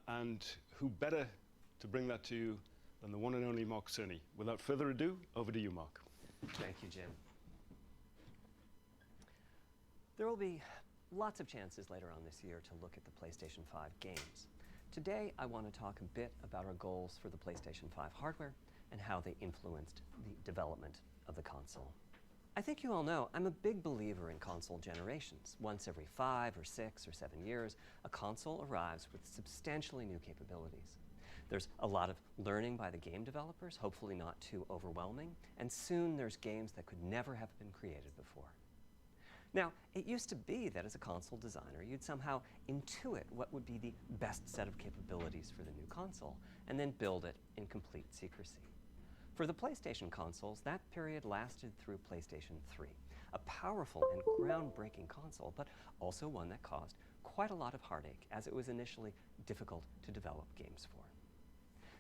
And who better to bring that to you than the one and only Mark Cerny. Without further ado, over to you, Mark. Thank you, Jim. There will be lots of chances later on this year to look at the PlayStation 5 games. Today, I want to talk a bit about our goals for the PlayStation 5 hardware and how they influenced the development of the console. I think you all know I'm a big believer in console generations. Once every 5 or 6 or 7 years, a console arrives with substantially new capabilities. There's a lot of learning by the game developers, hopefully not too overwhelming, and soon there's games that could never have been created before. Now, it used to be that as a console designer, you'd somehow intuit what would be the best set of capabilities for the new console, and then build it in complete secrecy. For the PlayStation consoles, that period lasted through PlayStation 3, a powerful and groundbreaking console, but also one that caused quite a lot of heartache, as it was initially difficult to develop games for.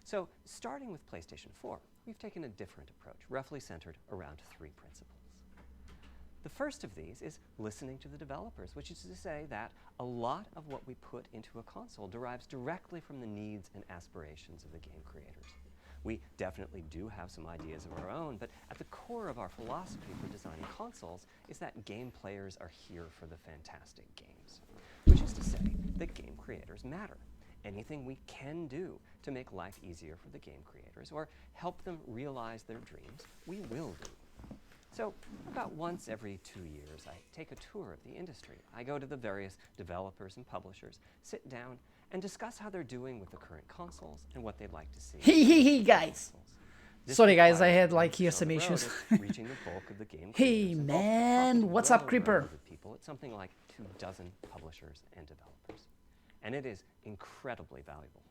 So, starting with PlayStation 4, we've taken a different approach, roughly centered around 3 principles. The first of these is listening to the developers, which is to say that a lot of what we put into a console derives directly from the needs and aspirations of the game creators. We definitely do have some ideas of our own, but at the core of our philosophy for designing consoles is that game players are here for the fantastic games, which is to say that game creators matter. Anything we can do to make life easier for the game creators or help them realize their dreams, we will do. So about once every 2 years, I take a tour of the industry. I go to the various developers and publishers, sit down, and discuss how they're doing with the current consoles and what they'd like to see. Hey, guys. Sorry, guys, I had like here some issues. Reaching the bulk of the game Hey, man, what's up, Creeper? People at something like 24 publishers and developers. And it is incredibly valuable.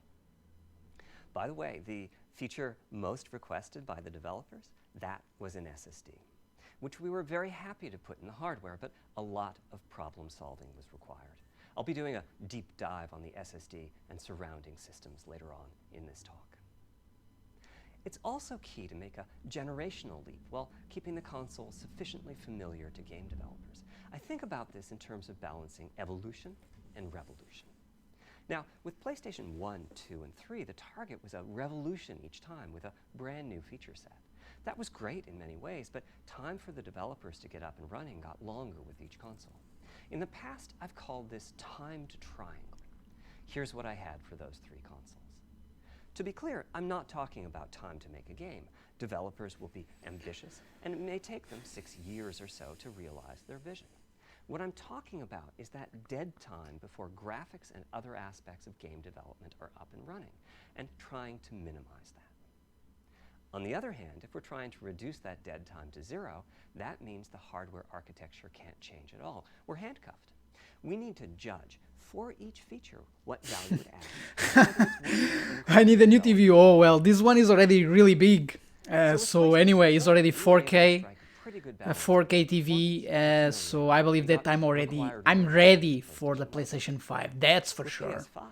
By the way, the feature most requested by the developers, that was an SSD, which we were very happy to put in the hardware, but a lot of problem solving was required. I'll be doing a deep dive on the SSD and surrounding systems later on in this talk. It's also key to make a generational leap while keeping the console sufficiently familiar to game developers. I think about this in terms of balancing evolution and revolution. Now, with PlayStation 1, 2, and 3, the target was a revolution each time with a brand new feature set. That was great in many ways, but time for the developers to get up and running got longer with each console. In the past, I've called this time to triangle. Here's what I had for those 3 consoles. To be clear, I'm not talking about time to make a game. Developers will be ambitious, and it may take them 6 years or so to realize their vision. What I'm talking about is that dead time before graphics and other aspects of game development are up and running, and trying to minimize that. On the other hand, if we're trying to reduce that dead time to 0, that means the hardware architecture can't change at all. We're handcuffed. We need to judge for each feature what value it adds. I need a new TV. Oh, well, this one is already really big. So anyway, it's already 4K. A 4K TV, so I believe that I'm ready for the PlayStation 5, that's for sure. PS5,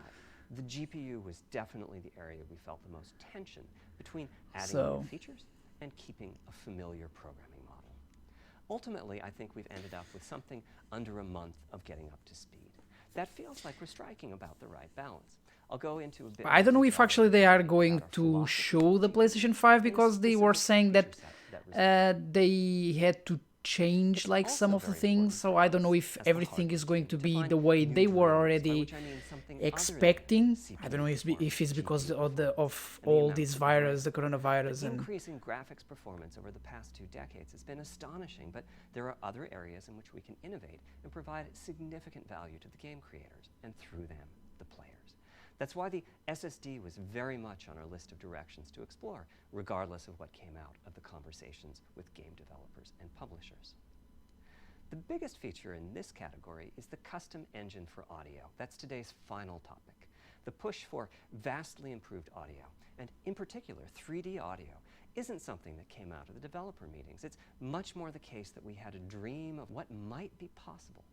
the GPU was definitely the area we felt the most tension between adding new features and keeping a familiar programming model. Ultimately, I think we've ended up with something under a month of getting up to speed. That feels like we're striking about the right balance. I'll go into a bit. I don't know if actually they are going to show the PlayStation 5 because they were saying that they had to change like some of the things, so I don't know if everything is going to be the way they were already expecting. I don't know if it's because of all this virus, the coronavirus. And increasing graphics performance over the past 2 decades has been astonishing, but there are other areas in which we can innovate and provide significant value to the game creators, and through them, the players. That's why the SSD was very much on our list of directions to explore, regardless of what came out of the conversations with game developers and publishers. The biggest feature in this category is the custom engine for audio. That's today's final topic. The push for vastly improved audio, and in particular 3D audio, isn't something that came out of the developer meetings. It's much more the case that we had a dream of what might be possible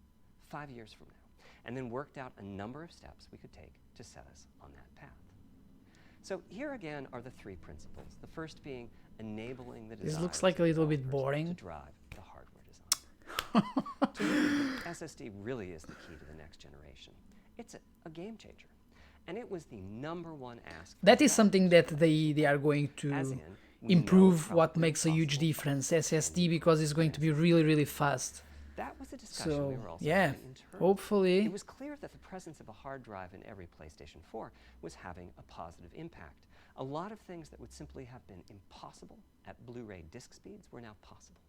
5 years from now, and then worked out a number of steps we could take to set us on that path. So here again are the 3 principles. The first being enabling the design. This looks like a little bit boring. To drive the hardware design. To me, SSD really is the key to the next generation. It's a game changer. And it was the #1 ask. That is something that they are going to improve, what makes a huge difference, SSD, because it's going to be really, really fast. That was a discussion we were also yeah, having internally. hopefully. It was clear that the presence of a hard drive in every PlayStation 4 was having a positive impact. A lot of things that would simply have been impossible at Blu-ray disc speeds were now possible.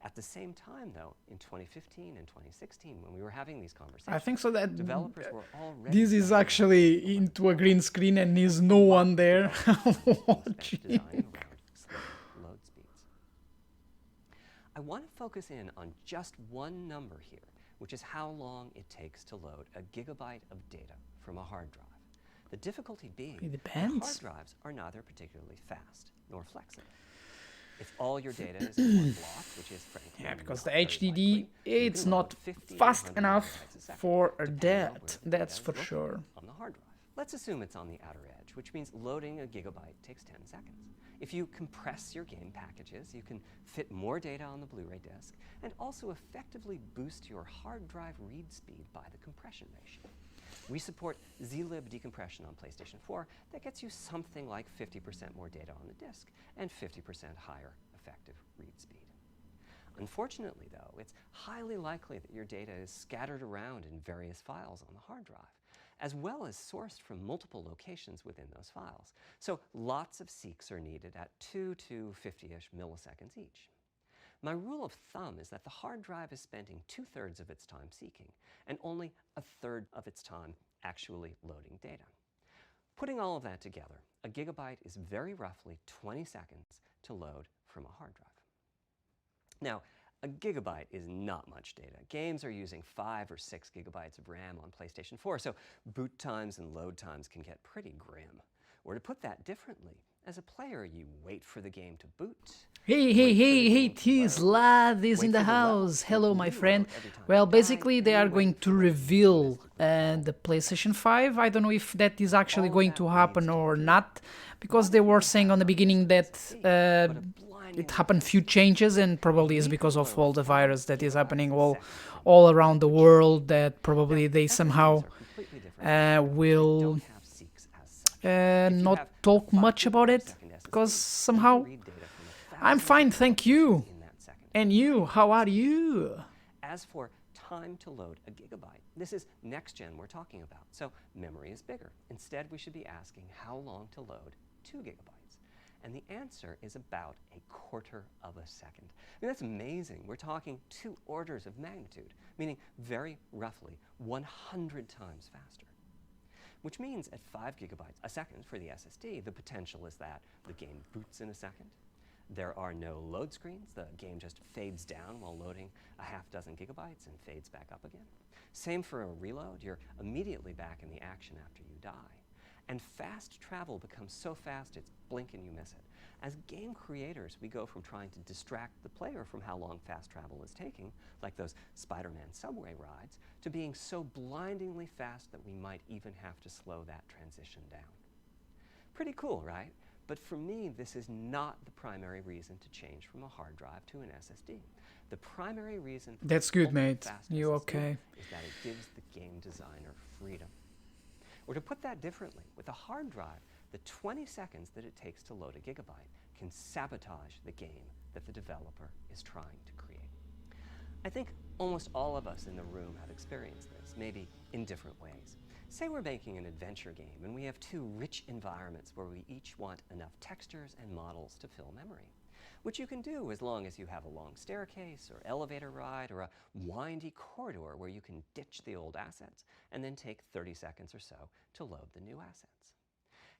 At the same time, though, in 2015 and 2016, when we were having these conversations, I think so that developers were already this is actually into a green screen and there's no one there watching. Designing around slow load speeds. I want to focus in on just one number here, which is how long it takes to load a gigabyte of data from a hard drive. The difficulty being that hard drives are neither particularly fast nor flexible. If all your data is in one block, which is frankly because the HDD, it's not fast enough for that, that's for sure. On the hard drive. Let's assume it's on the outer edge, which means loading a gigabyte takes 10 seconds. If you compress your game packages, you can fit more data on the Blu-ray disc and also effectively boost your hard drive read speed by the compression ratio. We support zlib decompression on PlayStation 4 that gets you something like 50% more data on the disc and 50% higher effective read speed. Unfortunately, though, it's highly likely that your data is scattered around in various files on the hard drive, as well as sourced from multiple locations within those files. So lots of seeks are needed at 2 to 50-ish milliseconds each. My rule of thumb is that the hard drive is spending 2/3 of its time seeking and only 1/3 of its time actually loading data. Putting all of that together, a gigabyte is very roughly 20 seconds to load from a hard drive. Now, a gigabyte is not much data. Games are using 5 or 6 gigabytes of RAM on PlayStation 4, so boot times and load times can get pretty grim. Or to put that differently, as a player, you wait for the game to boot. Hey, T-Slad is in the house. Hello, my friend. Well, basically, they are going to reveal the PlayStation 5. I don't know if that is actually going to happen or not, because they were saying on the beginning that it happened few changes, and probably is because of all the virus that is happening all around the world, that probably they somehow will not talk much about it, because somehow I'm fine, thank you. And you, how are you? As for time to load a gigabyte, this is next gen we're talking about, so memory is bigger. Instead, we should be asking how long to load 2 gigabytes. And the answer is about 1/4 of a second. I mean, that's amazing. We're talking 2 orders of magnitude, meaning very roughly 100 times faster. Which means at 5 gigabytes a second for the SSD, the potential is that the game boots in a second. There are no load screens. The game just fades down while loading a half-dozen gigabytes and fades back up again. Same for a reload. You're immediately back in the action after you die. And fast travel becomes so fast it's blink and you miss it. As game creators, we go from trying to distract the player from how long fast travel is taking, like those Spider-Man subway rides, to being so blindingly fast that we might even have to slow that transition down. Pretty cool, right? But for me, this is not the primary reason to change from a hard drive to an SSD. The primary reason for That's good, mate. You SSD okay? is that it gives the game designer freedom. Or to put that differently, with a hard drive, the 20 seconds that it takes to load a gigabyte can sabotage the game that the developer is trying to create. I think almost all of us in the room have experienced this, maybe in different ways. Say we're making an adventure game and we have 2 rich environments where we each want enough textures and models to fill memory, which you can do as long as you have a long staircase or elevator ride or a windy corridor where you can ditch the old assets and then take 30 seconds or so to load the new assets.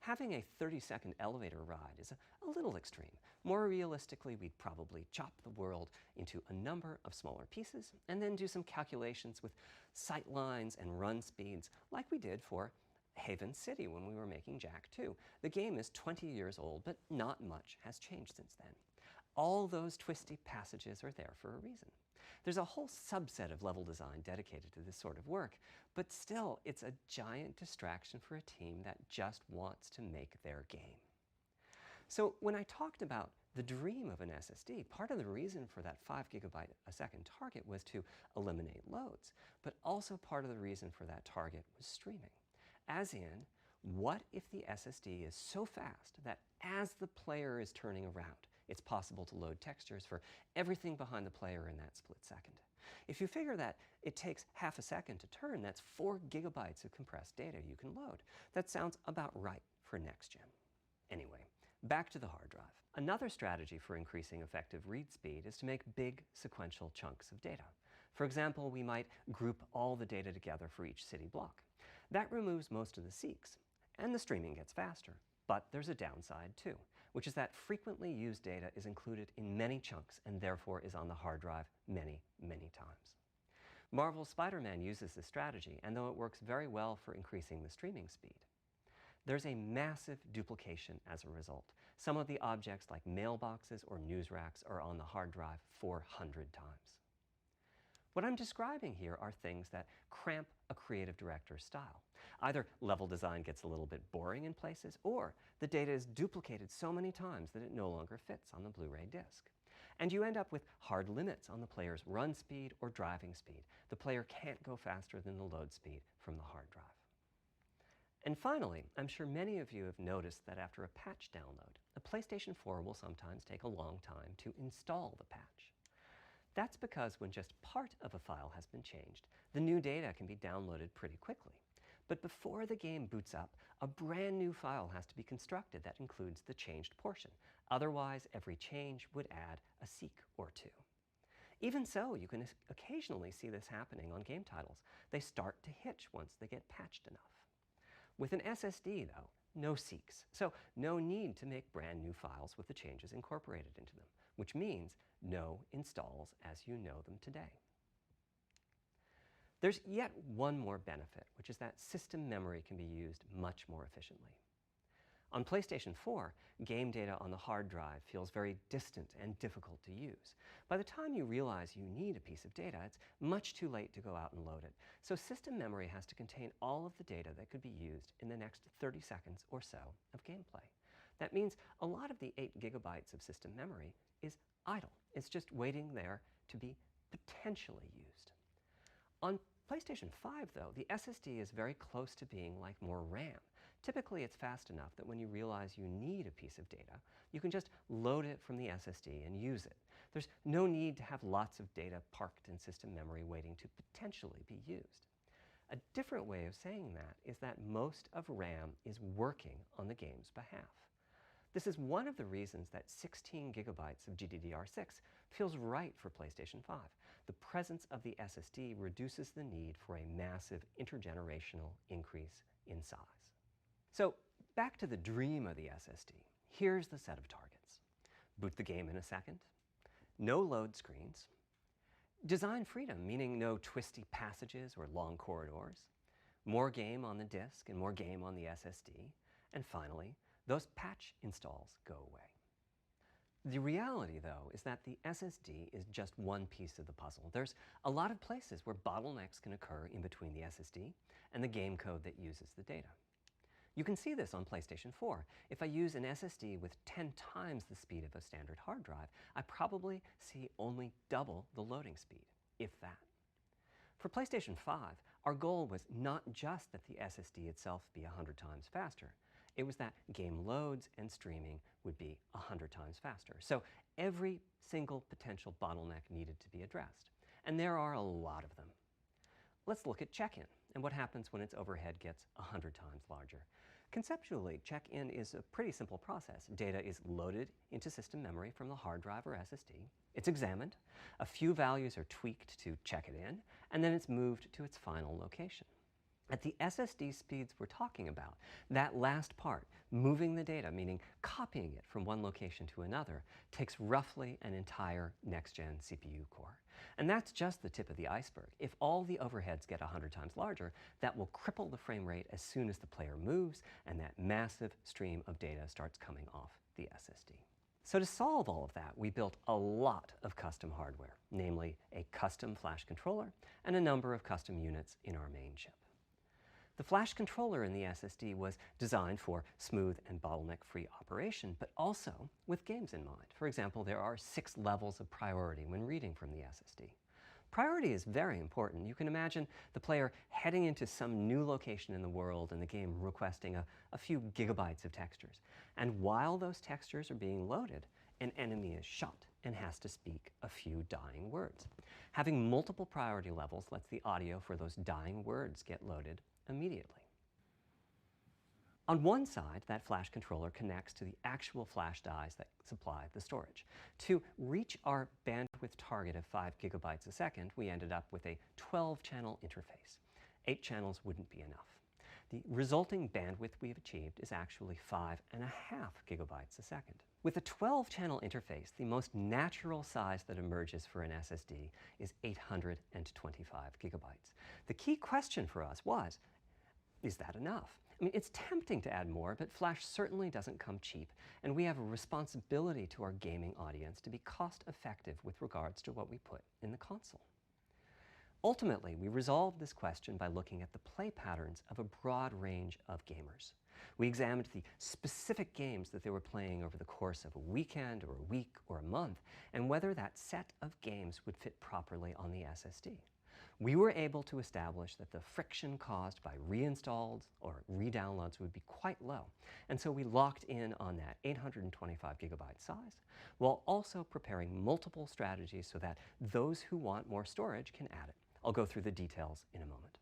Having a 30-second elevator ride is a little extreme. More realistically, we'd probably chop the world into a number of smaller pieces and then do some calculations with sight lines and run speeds like we did for Haven City when we were making Jak 2. The game is 20 years old, but not much has changed since then. All those twisty passages are there for a reason. There's a whole subset of level design dedicated to this sort of work, but still, it's a giant distraction for a team that just wants to make their game. So when I talked about the dream of an SSD, part of the reason for that 5 gigabyte a second target was to eliminate loads, but also part of the reason for that target was streaming. As in, what if the SSD is so fast that as the player is turning around, it's possible to load textures for everything behind the player in that split second? If you figure that it takes half a second to turn, that's 4 gigabytes of compressed data you can load. That sounds about right for next gen. Anyway, back to the hard drive. Another strategy for increasing effective read speed is to make big sequential chunks of data. For example, we might group all the data together for each city block. That removes most of the seeks, and the streaming gets faster. But there's a downside too, which is that frequently used data is included in many chunks and therefore is on the hard drive many, many times. Marvel's Spider-Man uses this strategy, and though it works very well for increasing the streaming speed, there's a massive duplication as a result. Some of the objects like mailboxes or news racks are on the hard drive 400 times. What I'm describing here are things that cramp a creative director's style. Either level design gets a little bit boring in places, or the data is duplicated so many times that it no longer fits on the Blu-ray disc. And you end up with hard limits on the player's run speed or driving speed. The player can't go faster than the load speed from the hard drive. And finally, I'm sure many of you have noticed that after a patch download, a PlayStation 4 will sometimes take a long time to install the patch. That's because when just part of a file has been changed, the new data can be downloaded pretty quickly. But before the game boots up, a brand new file has to be constructed that includes the changed portion. Otherwise, every change would add a seek or two. Even so, you can occasionally see this happening on game titles. They start to hitch once they get patched enough. With an SSD, though, no seeks, so no need to make brand new files with the changes incorporated into them, which means no installs as you know them today. There's yet one more benefit, which is that system memory can be used much more efficiently. On PlayStation 4, game data on the hard drive feels very distant and difficult to use. By the time you realize you need a piece of data, it's much too late to go out and load it. So system memory has to contain all of the data that could be used in the next 30 seconds or so of gameplay. That means a lot of the 8 gigabytes of system memory is idle. It's just waiting there to be potentially used. On PlayStation 5, though, the SSD is very close to being like more RAM. Typically, it's fast enough that when you realize you need a piece of data, you can just load it from the SSD and use it. There's no need to have lots of data parked in system memory waiting to potentially be used. A different way of saying that is that most of RAM is working on the game's behalf. This is one of the reasons that 16 gigabytes of GDDR6 feels right for PlayStation 5. The presence of the SSD reduces the need for a massive intergenerational increase in size. So back to the dream of the SSD. Here's the set of targets. Boot the game in a second. No load screens. Design freedom, meaning no twisty passages or long corridors. More game on the disk and more game on the SSD. And finally, those patch installs go away. The reality, though, is that the SSD is just one piece of the puzzle. There's a lot of places where bottlenecks can occur in between the SSD and the game code that uses the data. You can see this on PlayStation 4. If I use an SSD with 10 times the speed of a standard hard drive, I probably see only double the loading speed, if that. For PlayStation 5, our goal was not just that the SSD itself be 100 times faster. It was that game loads and streaming would be 100 times faster. So every single potential bottleneck needed to be addressed. And there are a lot of them. Let's look at check-in and what happens when its overhead gets 100 times larger. Conceptually, check-in is a pretty simple process. Data is loaded into system memory from the hard drive or SSD. It's examined. A few values are tweaked to check it in, and then it's moved to its final location. At the SSD speeds we're talking about, that last part, moving the data, meaning copying it from one location to another, takes roughly an entire next-gen CPU core. And that's just the tip of the iceberg. If all the overheads get 100 times larger, that will cripple the frame rate as soon as the player moves and that massive stream of data starts coming off the SSD. So to solve all of that, we built a lot of custom hardware, namely a custom flash controller and a number of custom units in our main chip. The flash controller in the SSD was designed for smooth and bottleneck-free operation, but also with games in mind. For example, there are 6 levels of priority when reading from the SSD. Priority is very important. You can imagine the player heading into some new location in the world and the game requesting a few gigabytes of textures. And while those textures are being loaded, an enemy is shot and has to speak a few dying words. Having multiple priority levels lets the audio for those dying words get loaded immediately. On one side, that flash controller connects to the actual flash dies that supply the storage. To reach our bandwidth target of 5 gigabytes a second, we ended up with a 12-channel interface. 8 channels wouldn't be enough. The resulting bandwidth we've achieved is actually 5.5 gigabytes a second. With a 12-channel interface, the most natural size that emerges for an SSD is 825 gigabytes. The key question for us was, is that enough? I mean, it's tempting to add more, but flash certainly doesn't come cheap, and we have a responsibility to our gaming audience to be cost-effective with regards to what we put in the console. Ultimately, we resolved this question by looking at the play patterns of a broad range of gamers. We examined the specific games that they were playing over the course of a weekend or a week or a month, and whether that set of games would fit properly on the SSD. We were able to establish that the friction caused by reinstalls or redownloads would be quite low, and so we locked in on that 825 gigabyte size, while also preparing multiple strategies so that those who want more storage can add it. I'll go through the details in a moment.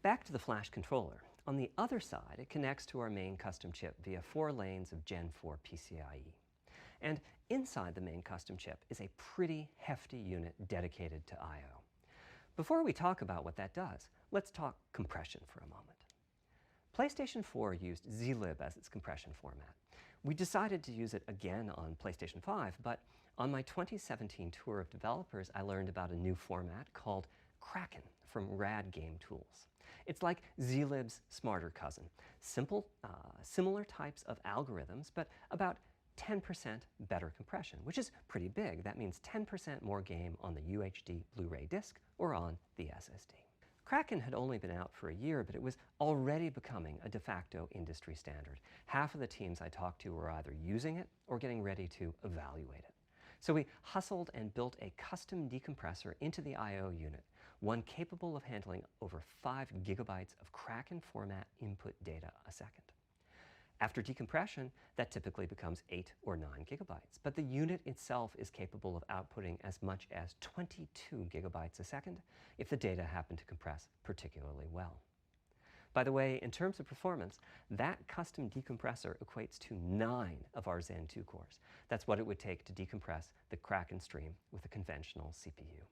Back to the flash controller. On the other side, it connects to our main custom chip via 4 lanes of Gen 4 PCIe. And inside the main custom chip is a pretty hefty unit dedicated to I/O. Before we talk about what that does, let's talk compression for a moment. PlayStation 4 used zlib as its compression format. We decided to use it again on PlayStation 5, but on my 2017 tour of developers, I learned about a new format called Kraken from Rad Game Tools. It's like zlib's smarter cousin. Similar types of algorithms, but about 10% better compression, which is pretty big. That means 10% more game on the UHD Blu-ray disc or on the SSD. Kraken had only been out for a year, but it was already becoming a de facto industry standard. Half of the teams I talked to were either using it or getting ready to evaluate it. So we hustled and built a custom decompressor into the I/O unit, one capable of handling over 5 gigabytes of Kraken format input data a second. After decompression, that typically becomes 8 or 9 gigabytes, but the unit itself is capable of outputting as much as 22 gigabytes a second if the data happen to compress particularly well. By the way, in terms of performance, that custom decompressor equates to 9 of our Zen 2 cores. That's what it would take to decompress the Kraken stream with a conventional CPU.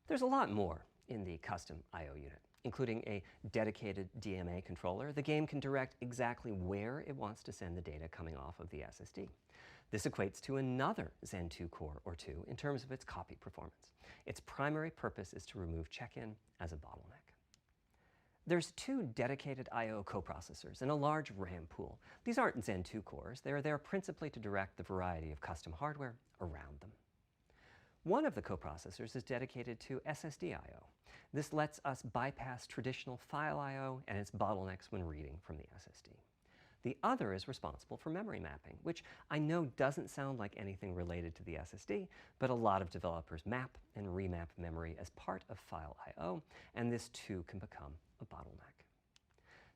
There's a lot more in the custom I/O unit, including a dedicated DMA controller. The game can direct exactly where it wants to send the data coming off of the SSD. This equates to another Zen 2 core or 2 in terms of its copy performance. Its primary purpose is to remove check-in as a bottleneck. There's 2 dedicated I/O coprocessors and a large RAM pool. These aren't Zen 2 cores. They're there principally to direct the variety of custom hardware around them. One of the coprocessors is dedicated to SSD I/O. This lets us bypass traditional file I/O and its bottlenecks when reading from the SSD. The other is responsible for memory mapping, which I know doesn't sound like anything related to the SSD, but a lot of developers map and remap memory as part of file I/O, and this too can become a bottleneck.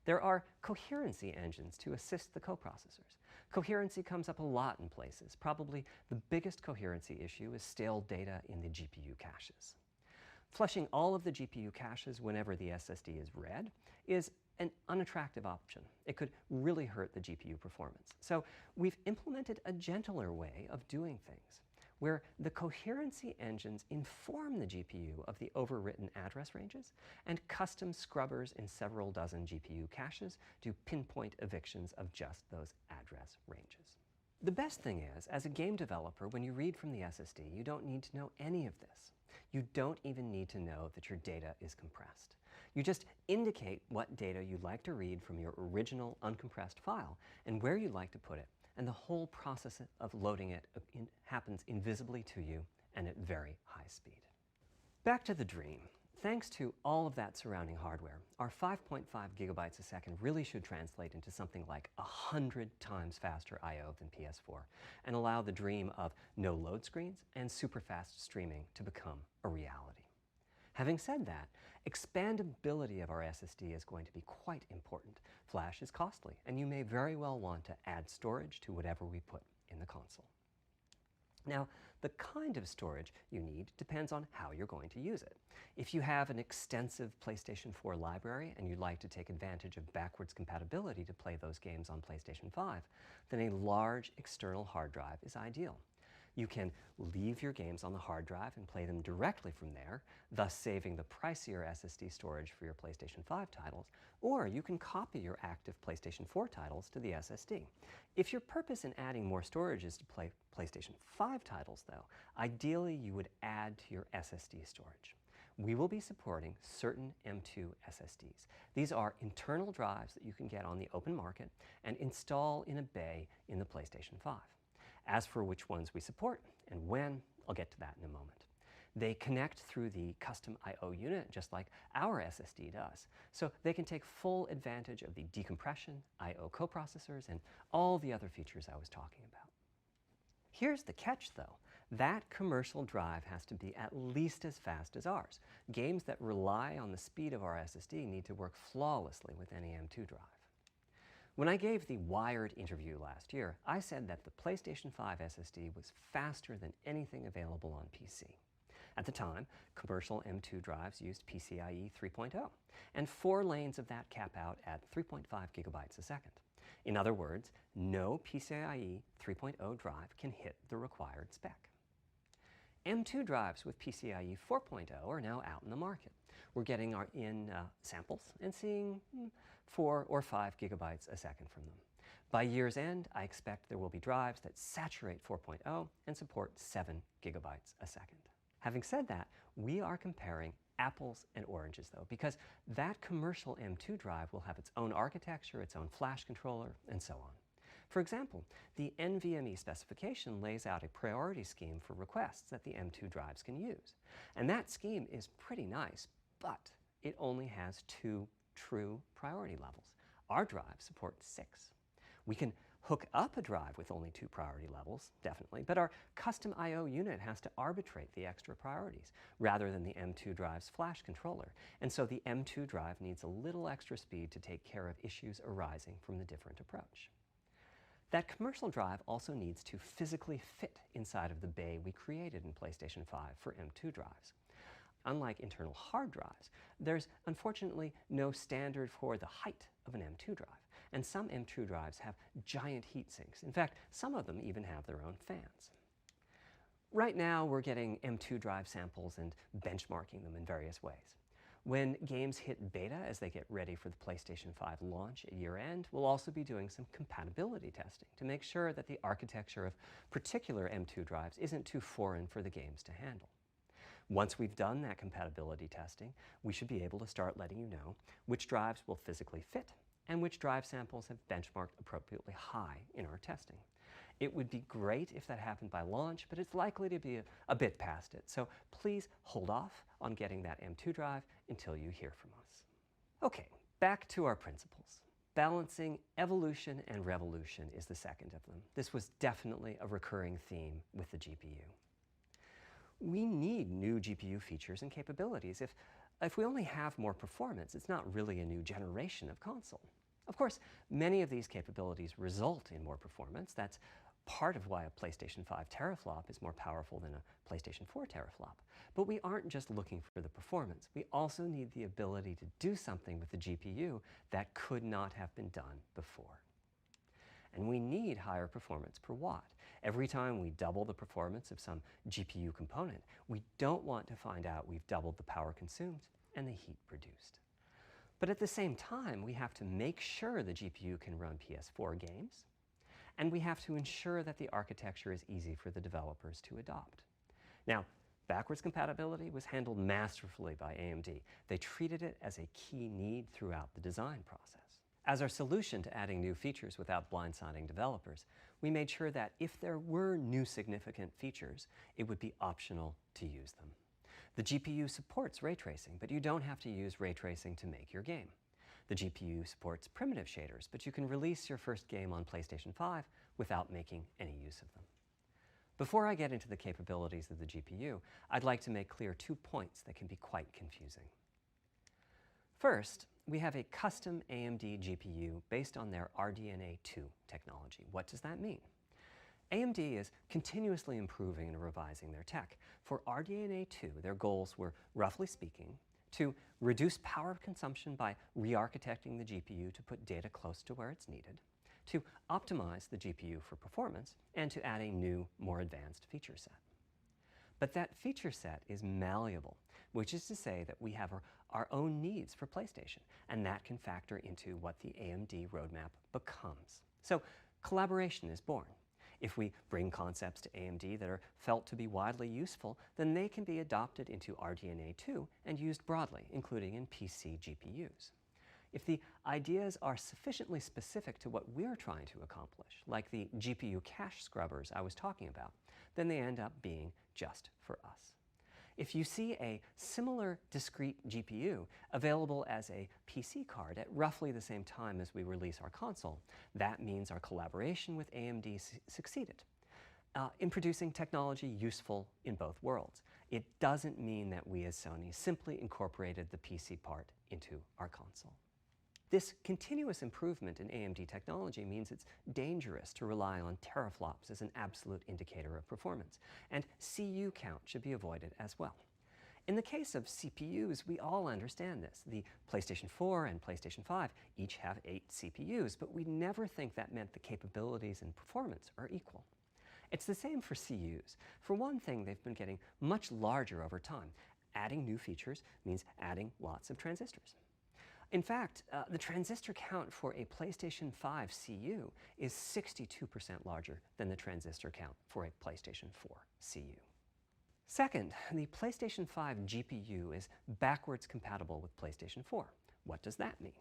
There are coherency engines to assist the coprocessors. Coherency comes up a lot in places. Probably the biggest coherency issue is stale data in the GPU caches. Flushing all of the GPU caches whenever the SSD is read is an unattractive option. It could really hurt the GPU performance. So we've implemented a gentler way of doing things, where the coherency engines inform the GPU of the overwritten address ranges, and custom scrubbers in several dozen GPU caches do pinpoint evictions of just those address ranges. The best thing is, as a game developer, when you read from the SSD, you don't need to know any of this. You don't even need to know that your data is compressed. You just indicate what data you'd like to read from your original uncompressed file and where you'd like to put it, and the whole process of loading it happens invisibly to you and at very high speed. Back to the dream. Thanks to all of that surrounding hardware, our 5.5 gigabytes a second really should translate into something like 100 times faster I/O than PS4 and allow the dream of no load screens and super fast streaming to become a reality. Having said that, expandability of our SSD is going to be quite important. Flash is costly, and you may very well want to add storage to whatever we put in the console. Now, the kind of storage you need depends on how you're going to use it. If you have an extensive PlayStation 4 library and you'd like to take advantage of backwards compatibility to play those games on PlayStation 5, then a large external hard drive is ideal. You can leave your games on the hard drive and play them directly from there, thus saving the pricier SSD storage for your PlayStation 5 titles, or you can copy your active PlayStation 4 titles to the SSD. If your purpose in adding more storage is to play PlayStation 5 titles, though, ideally you would add to your SSD storage. We will be supporting certain M2 SSDs. These are internal drives that you can get on the open market and install in a bay in the PlayStation 5. As for which ones we support and when, I'll get to that in a moment. They connect through the custom I/O unit just like our SSD does, so they can take full advantage of the decompression, I/O coprocessors, and all the other features I was talking about. Here's the catch, though. That commercial drive has to be at least as fast as ours. Games that rely on the speed of our SSD need to work flawlessly with any M2 drive. When I gave the Wired interview last year, I said that the PlayStation 5 SSD was faster than anything available on PC. At the time, commercial M2 drives used PCIe 3.0, and 4 lanes of that cap out at 3.5 gigabytes a second. In other words, no PCIe 3.0 drive can hit the required spec. M2 drives with PCIe 4.0 are now out in the market. We're getting in samples and seeing 4 or 5 gigabytes a second from them. By year's end, I expect there will be drives that saturate 4.0 and support 7 gigabytes a second. Having said that, we are comparing apples and oranges, though, because that commercial M2 drive will have its own architecture, its own flash controller, and so on. For example, the NVMe specification lays out a priority scheme for requests that the M2 drives can use. And that scheme is pretty nice, but it only has 2 true priority levels. Our drive supports 6. We can hook up a drive with only 2 priority levels, definitely, but our custom I/O unit has to arbitrate the extra priorities rather than the M2 drive's flash controller. And so the M2 drive needs a little extra speed to take care of issues arising from the different approach. That commercial drive also needs to physically fit inside of the bay we created in PlayStation 5 for M2 drives. Unlike internal hard drives, there's unfortunately no standard for the height of an M2 drive, and some M2 drives have giant heat sinks. In fact, some of them even have their own fans. Right now, we're getting M2 drive samples and benchmarking them in various ways. When games hit beta as they get ready for the PlayStation 5 launch at year-end, we'll also be doing some compatibility testing to make sure that the architecture of particular M2 drives isn't too foreign for the games to handle. Once we've done that compatibility testing, we should be able to start letting you know which drives will physically fit and which drive samples have benchmarked appropriately high in our testing. It would be great if that happened by launch, but it's likely to be a bit past it, so please hold off on getting that M2 drive until you hear from us. Okay, back to our principles. Balancing evolution and revolution is the second of them. This was definitely a recurring theme with the GPU. We need new GPU features and capabilities. If we only have more performance, it's not really a new generation of console. Of course, many of these capabilities result in more performance. That's part of why a PlayStation 5 teraflop is more powerful than a PlayStation 4 teraflop. But we aren't just looking for the performance. We also need the ability to do something with the GPU that could not have been done before. And we need higher performance per watt. Every time we double the performance of some GPU component, we don't want to find out we've doubled the power consumed and the heat produced. But at the same time, we have to make sure the GPU can run PS4 games, and we have to ensure that the architecture is easy for the developers to adopt. Now, backwards compatibility was handled masterfully by AMD. They treated it as a key need throughout the design process. As our solution to adding new features without blindsiding developers, we made sure that if there were new significant features, it would be optional to use them. The GPU supports ray tracing, but you don't have to use ray tracing to make your game. The GPU supports primitive shaders, but you can release your first game on PlayStation 5 without making any use of them. Before I get into the capabilities of the GPU, I'd like to make clear 2 points that can be quite confusing. First, we have a custom AMD GPU based on their RDNA 2 technology. What does that mean? AMD is continuously improving and revising their tech. For RDNA 2, their goals were, roughly speaking, to reduce power consumption by re-architecting the GPU to put data close to where it's needed, to optimize the GPU for performance, and to add a new, more advanced feature set. But that feature set is malleable, which is to say that we have our own needs for PlayStation, and that can factor into what the AMD roadmap becomes. So collaboration is born. If we bring concepts to AMD that are felt to be widely useful, then they can be adopted into RDNA 2 and used broadly, including in PC GPUs. If the ideas are sufficiently specific to what we're trying to accomplish, like the GPU cache scrubbers I was talking about, then they end up being just for us. If you see a similar discrete GPU available as a PC card at roughly the same time as we release our console, that means our collaboration with AMD succeeded in producing technology useful in both worlds. It doesn't mean that we as Sony simply incorporated the PC part into our console. This continuous improvement in AMD technology means it's dangerous to rely on teraflops as an absolute indicator of performance, and CU count should be avoided as well. In the case of CPUs, we all understand this. The PlayStation 4 and PlayStation 5 each have 8 CPUs, but we never think that meant the capabilities and performance are equal. It's the same for CUs. For one thing, they've been getting much larger over time. Adding new features means adding lots of transistors. In fact, the transistor count for a PlayStation 5 CU is 62% larger than the transistor count for a PlayStation 4 CU. Second, the PlayStation 5 GPU is backwards compatible with PlayStation 4. What does that mean?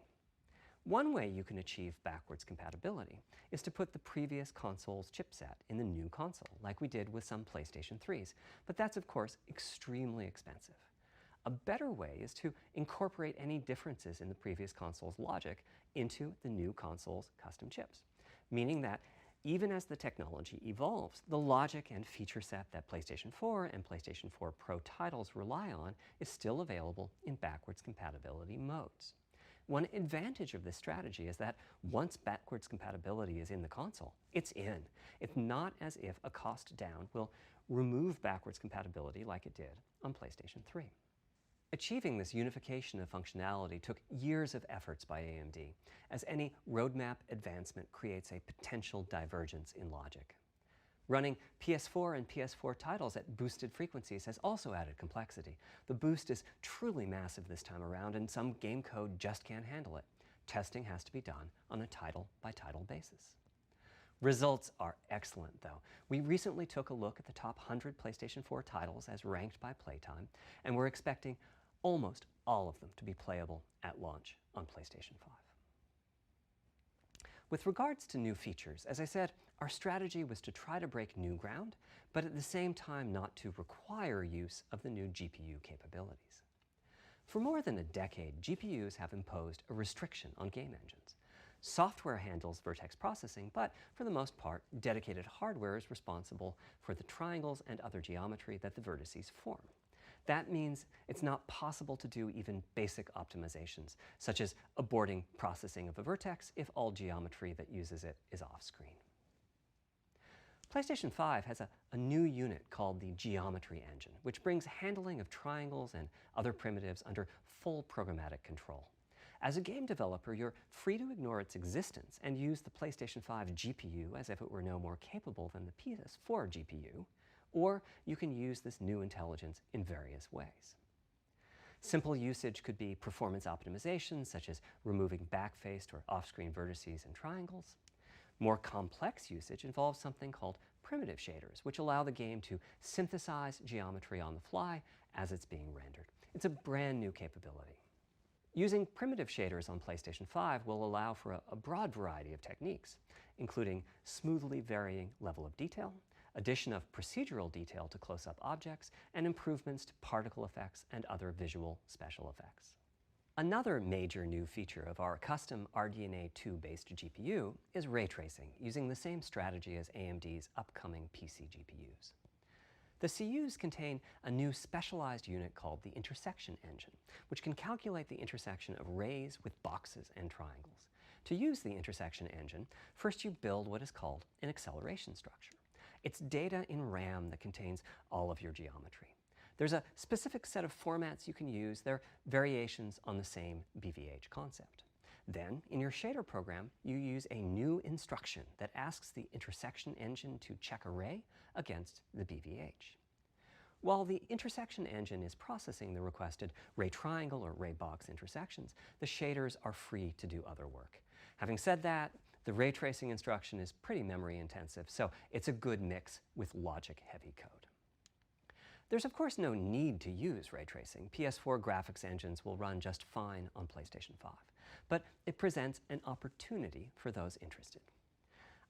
One way you can achieve backwards compatibility is to put the previous console's chipset in the new console, like we did with some PlayStation 3s, but that's of course extremely expensive. A better way is to incorporate any differences in the previous console's logic into the new console's custom chips, meaning that even as the technology evolves, the logic and feature set that PlayStation 4 and PlayStation 4 Pro titles rely on is still available in backwards compatibility modes. One advantage of this strategy is that once backwards compatibility is in the console, it's in. It's not as if a cost down will remove backwards compatibility like it did on PlayStation 3. Achieving this unification of functionality took years of efforts by AMD, as any roadmap advancement creates a potential divergence in logic. Running PS4 and PS4 titles at boosted frequencies has also added complexity. The boost is truly massive this time around, and some game code just can't handle it. Testing has to be done on a title-by-title basis. Results are excellent, though. We recently took a look at the top 100 PlayStation 4 titles as ranked by playtime, and we're expecting almost all of them to be playable at launch on PlayStation 5. With regards to new features, as I said, our strategy was to try to break new ground, but at the same time not to require use of the new GPU capabilities. For more than a decade, GPUs have imposed a restriction on game engines. Software handles vertex processing, but for the most part, dedicated hardware is responsible for the triangles and other geometry that the vertices form. That means it's not possible to do even basic optimizations, such as aborting processing of a vertex if all geometry that uses it is off-screen. PlayStation 5 has a new unit called the Geometry Engine, which brings handling of triangles and other primitives under full programmatic control. As a game developer, you're free to ignore its existence and use the PlayStation 5 GPU as if it were no more capable than the PS4 GPU, or you can use this new intelligence in various ways. Simple usage could be performance optimization, such as removing backfaced or off-screen vertices and triangles. More complex usage involves something called primitive shaders, which allow the game to synthesize geometry on the fly as it's being rendered. It's a brand new capability. Using primitive shaders on PlayStation 5 will allow for a broad variety of techniques, including smoothly varying level of detail, addition of procedural detail to close-up objects, and improvements to particle effects and other visual special effects. Another major new feature of our custom RDNA 2-based GPU is ray tracing, using the same strategy as AMD's upcoming PC GPUs. The CUs contain a new specialized unit called the intersection engine, which can calculate the intersection of rays with boxes and triangles. To use the intersection engine, first you build what is called an acceleration structure. It's data in RAM that contains all of your geometry. There's a specific set of formats you can use. They're variations on the same BVH concept. Then, in your shader program, you use a new instruction that asks the intersection engine to check a ray against the BVH. While the intersection engine is processing the requested ray triangle or ray box intersections, the shaders are free to do other work. Having said that, the ray tracing instruction is pretty memory intensive, so it's a good mix with logic-heavy code. There's of course no need to use ray tracing. PS4 graphics engines will run just fine on PlayStation 5, but it presents an opportunity for those interested.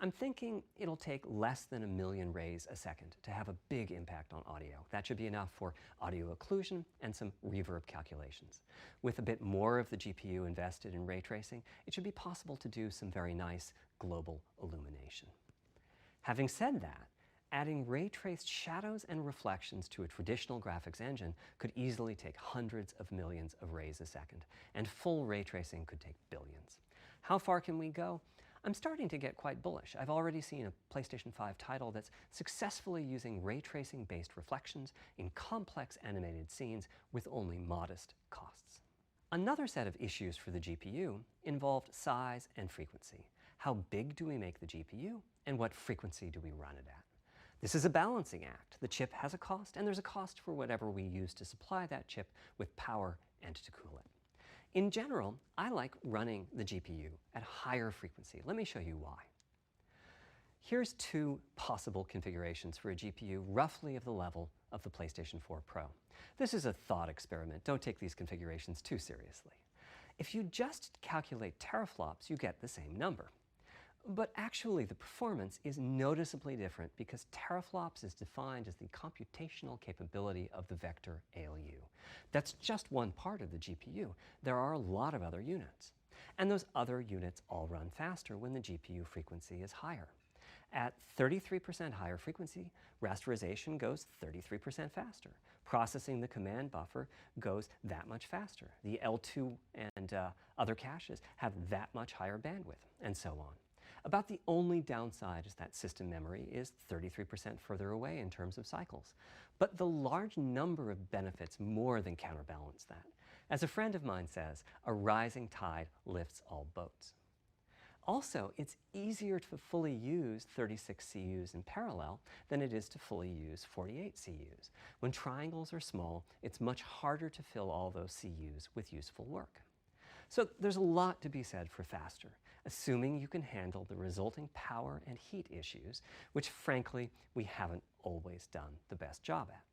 I'm thinking it'll take less than 1 million rays a second to have a big impact on audio. That should be enough for audio occlusion and some reverb calculations. With a bit more of the GPU invested in ray tracing, it should be possible to do some very nice global illumination. Having said that, adding ray-traced shadows and reflections to a traditional graphics engine could easily take hundreds of millions of rays a second, and full ray tracing could take billions. How far can we go? I'm starting to get quite bullish. I've already seen a PlayStation 5 title that's successfully using ray tracing-based reflections in complex animated scenes with only modest costs. Another set of issues for the GPU involved size and frequency. How big do we make the GPU, and what frequency do we run it at? This is a balancing act. The chip has a cost, and there's a cost for whatever we use to supply that chip with power and to cool it. In general, I like running the GPU at higher frequency. Let me show you why. Here's 2 possible configurations for a GPU roughly of the level of the PlayStation 4 Pro. This is a thought experiment. Don't take these configurations too seriously. If you just calculate teraflops, you get the same number. But actually, the performance is noticeably different because teraflops is defined as the computational capability of the vector ALU. That's just one part of the GPU. There are a lot of other units. And those other units all run faster when the GPU frequency is higher. At 33% higher frequency, rasterization goes 33% faster. Processing the command buffer goes that much faster. The L2 and other caches have that much higher bandwidth, and so on. About the only downside is that system memory is 33% further away in terms of cycles. But the large number of benefits more than counterbalance that. As a friend of mine says, a rising tide lifts all boats. Also, it's easier to fully use 36 CUs in parallel than it is to fully use 48 CUs. When triangles are small, it's much harder to fill all those CUs with useful work. So there's a lot to be said for faster, assuming you can handle the resulting power and heat issues, which frankly, we haven't always done the best job at.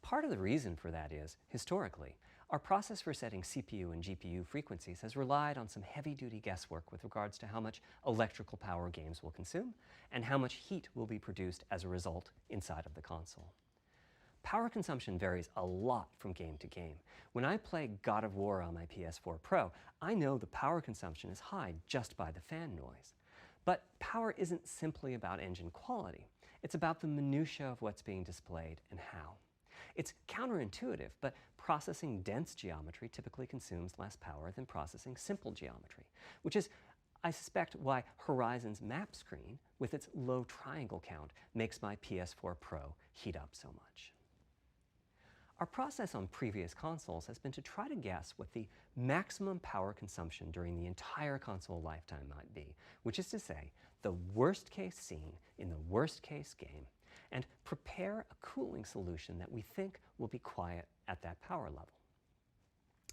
Part of the reason for that is, historically, our process for setting CPU and GPU frequencies has relied on some heavy-duty guesswork with regards to how much electrical power games will consume and how much heat will be produced as a result inside of the console. Power consumption varies a lot from game to game. When I play God of War on my PS4 Pro, I know the power consumption is high just by the fan noise. But power isn't simply about engine quality. It's about the minutiae of what's being displayed and how. It's counterintuitive, but processing dense geometry typically consumes less power than processing simple geometry, which is, I suspect, why Horizon's map screen, with its low triangle count, makes my PS4 Pro heat up so much. Our process on previous consoles has been to try to guess what the maximum power consumption during the entire console lifetime might be, which is to say, the worst case scene in the worst case game, and prepare a cooling solution that we think will be quiet at that power level.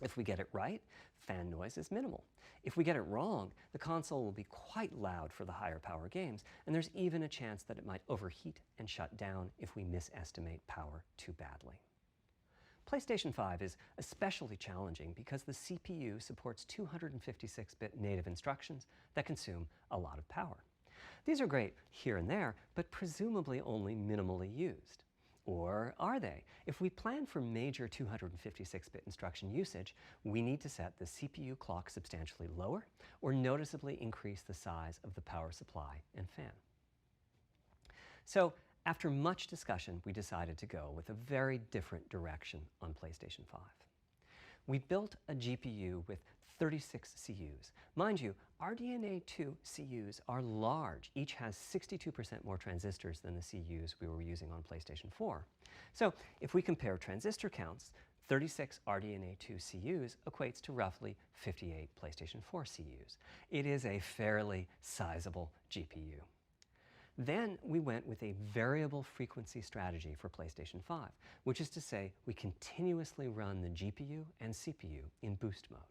If we get it right, fan noise is minimal. If we get it wrong, the console will be quite loud for the higher power games, and there's even a chance that it might overheat and shut down if we misestimate power too badly. PlayStation 5 is especially challenging because the CPU supports 256-bit native instructions that consume a lot of power. These are great here and there, but presumably only minimally used. Or are they? If we plan for major 256-bit instruction usage, we need to set the CPU clock substantially lower or noticeably increase the size of the power supply and fan. So, after much discussion, we decided to go with a very different direction on PlayStation 5. We built a GPU with 36 CUs. Mind you, RDNA 2 CUs are large. Each has 62% more transistors than the CUs we were using on PlayStation 4. So if we compare transistor counts, 36 RDNA 2 CUs equates to roughly 58 PlayStation 4 CUs. It is a fairly sizable GPU. Then we went with a variable frequency strategy for PlayStation 5, which is to say we continuously run the GPU and CPU in boost mode.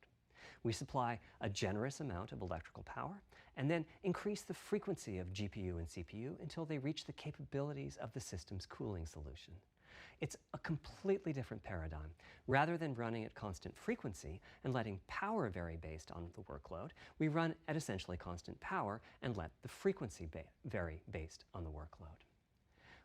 We supply a generous amount of electrical power and then increase the frequency of GPU and CPU until they reach the capabilities of the system's cooling solution. It's a completely different paradigm. Rather than running at constant frequency and letting power vary based on the workload, we run at essentially constant power and let the frequency vary based on the workload.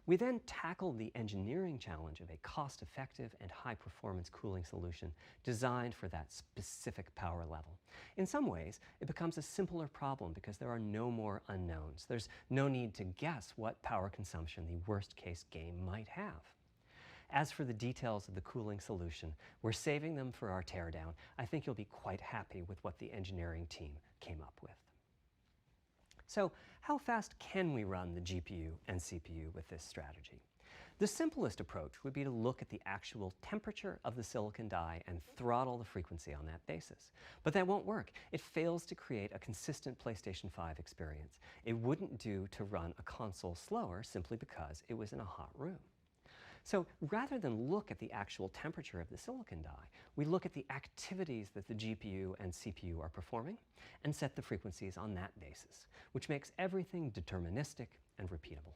We then tackled the engineering challenge of a cost-effective and high-performance cooling solution designed for that specific power level. In some ways, it becomes a simpler problem because there are no more unknowns. There's no need to guess what power consumption the worst-case game might have. As for the details of the cooling solution, we're saving them for our teardown. I think you'll be quite happy with what the engineering team came up with. So, how fast can we run the GPU and CPU with this strategy? The simplest approach would be to look at the actual temperature of the silicon die and throttle the frequency on that basis. But that won't work. It fails to create a consistent PlayStation 5 experience. It wouldn't do to run a console slower simply because it was in a hot room. So rather than look at the actual temperature of the silicon die, we look at the activities that the GPU and CPU are performing and set the frequencies on that basis, which makes everything deterministic and repeatable.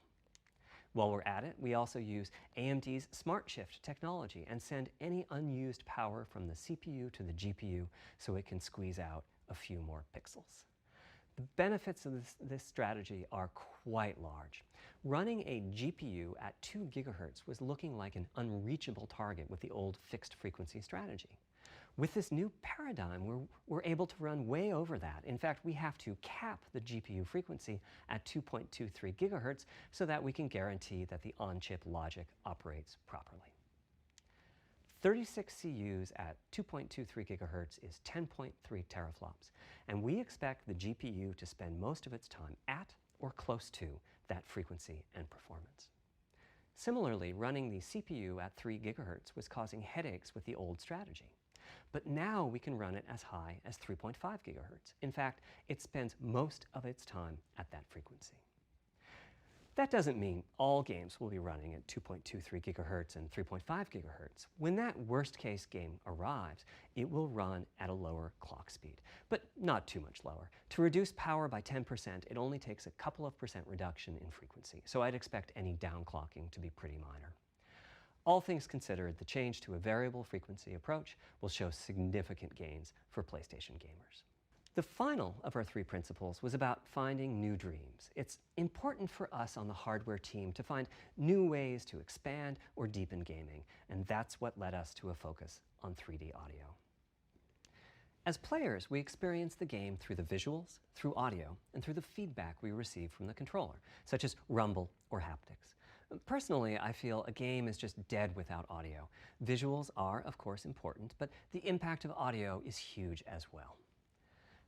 While we're at it, we also use AMD's Smart Shift technology and send any unused power from the CPU to the GPU so it can squeeze out a few more pixels. The benefits of this strategy are quite large. Running a GPU at 2 GHz was looking like an unreachable target with the old fixed frequency strategy. With this new paradigm, we're able to run way over that. In fact, we have to cap the GPU frequency at 2.23 GHz so that we can guarantee that the on-chip logic operates properly. 36 CUs at 2.23 GHz is 10.3 teraflops, and we expect the GPU to spend most of its time at or close to that frequency and performance. Similarly, running the CPU at 3 GHz was causing headaches with the old strategy. But now we can run it as high as 3.5 GHz. In fact, it spends most of its time at that frequency. That doesn't mean all games will be running at 2.23 GHz and 3.5 GHz. When that worst-case game arrives, it will run at a lower clock speed, but not too much lower. To reduce power by 10%, it only takes a couple of percent reduction in frequency, so I'd expect any downclocking to be pretty minor. All things considered, the change to a variable frequency approach will show significant gains for PlayStation gamers. The final of our 3 principles was about finding new dreams. It's important for us on the hardware team to find new ways to expand or deepen gaming, and that's what led us to a focus on 3D audio. As players, we experience the game through the visuals, through audio, and through the feedback we receive from the controller, such as rumble or haptics. Personally, I feel a game is just dead without audio. Visuals are, of course, important, but the impact of audio is huge as well.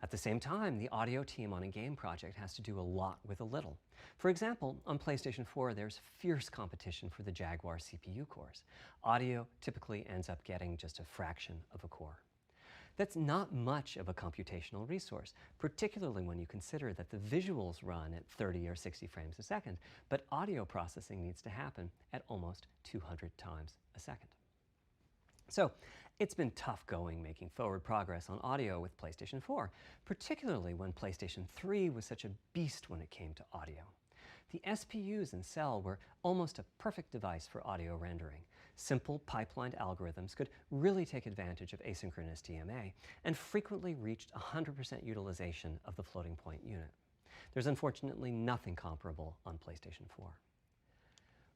At the same time, the audio team on a game project has to do a lot with a little. For example, on PlayStation 4, there's fierce competition for the Jaguar CPU cores. Audio typically ends up getting just a fraction of a core. That's not much of a computational resource, particularly when you consider that the visuals run at 30 or 60 frames a second, but audio processing needs to happen at almost 200 times a second. So, it's been tough going making forward progress on audio with PlayStation 4, particularly when PlayStation 3 was such a beast when it came to audio. The SPUs in Cell were almost a perfect device for audio rendering. Simple pipelined algorithms could really take advantage of asynchronous DMA and frequently reached 100% utilization of the floating point unit. There's unfortunately nothing comparable on PlayStation 4.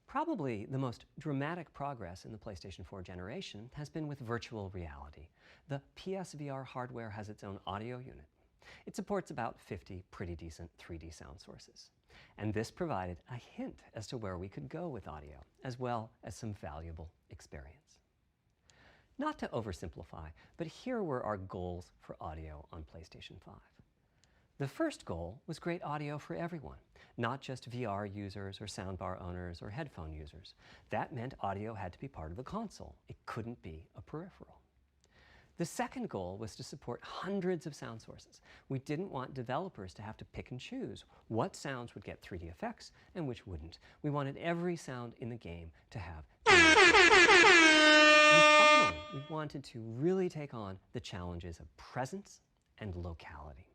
Probably the most dramatic progress in the PlayStation 4 generation has been with virtual reality. The PSVR hardware has its own audio unit. It supports about 50 pretty decent 3D sound sources. And this provided a hint as to where we could go with audio, as well as some valuable experience. Not to oversimplify, but here were our goals for audio on PlayStation 5. The first goal was great audio for everyone, not just VR users or soundbar owners or headphone users. That meant audio had to be part of the console. It couldn't be a peripheral. The second goal was to support hundreds of sound sources. We didn't want developers to have to pick and choose what sounds would get 3D effects and which wouldn't. We wanted every sound in the game to have 3D effects. And finally, we wanted to really take on the challenges of presence and locality.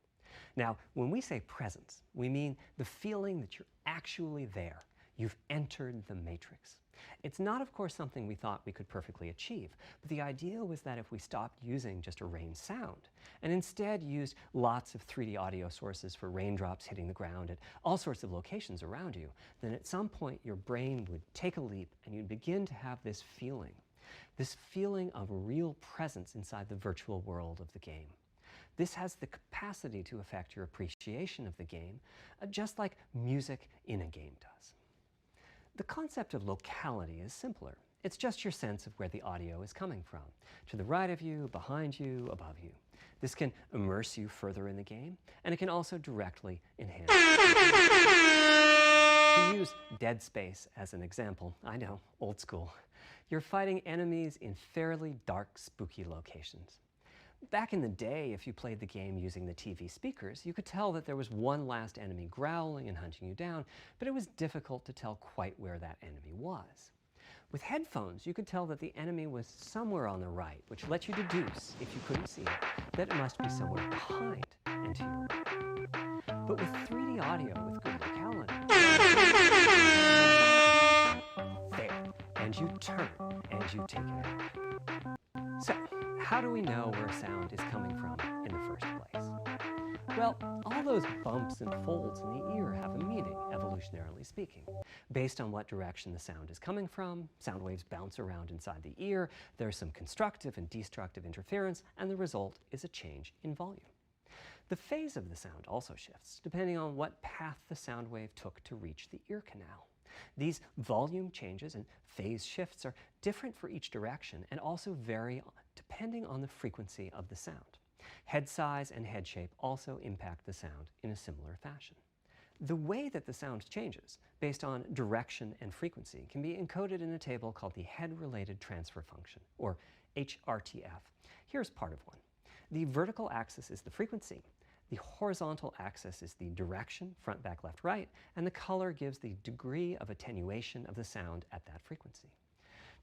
Now, when we say presence, we mean the feeling that you're actually there. You've entered the matrix. It's not, of course, something we thought we could perfectly achieve, but the idea was that if we stopped using just a rain sound and instead used lots of 3D audio sources for raindrops hitting the ground at all sorts of locations around you, then at some point your brain would take a leap and you'd begin to have this feeling of real presence inside the virtual world of the game. This has the capacity to affect your appreciation of the game, just like music in a game does. The concept of locality is simpler. It's just your sense of where the audio is coming from, to the right of you, behind you, above you. This can immerse you further in the game, and it can also directly enhance To use Dead Space as an example, I know, old school, you're fighting enemies in fairly dark, spooky locations. Back in the day, if you played the game using the TV speakers, you could tell that there was one last enemy growling and hunting you down, but it was difficult to tell quite where that enemy was. With headphones, you could tell that the enemy was somewhere on the right, which let you deduce, if you couldn't see it, that it must be somewhere behind and to your right. But with 3D audio with good locality, there, and you turn, and you take it out. So, how do we know where sound is coming from in the first place? Well, all those bumps and folds in the ear have a meaning, evolutionarily speaking. Based on what direction the sound is coming from, sound waves bounce around inside the ear, there's some constructive and destructive interference, and the result is a change in volume. The phase of the sound also shifts, depending on what path the sound wave took to reach the ear canal. These volume changes and phase shifts are different for each direction and also vary depending on the frequency of the sound. Head size and head shape also impact the sound in a similar fashion. The way that the sound changes, based on direction and frequency, can be encoded in a table called the Head-Related Transfer Function, or HRTF. Here's part of one. The vertical axis is the frequency. The horizontal axis is the direction, front, back, left, right, and the color gives the degree of attenuation of the sound at that frequency.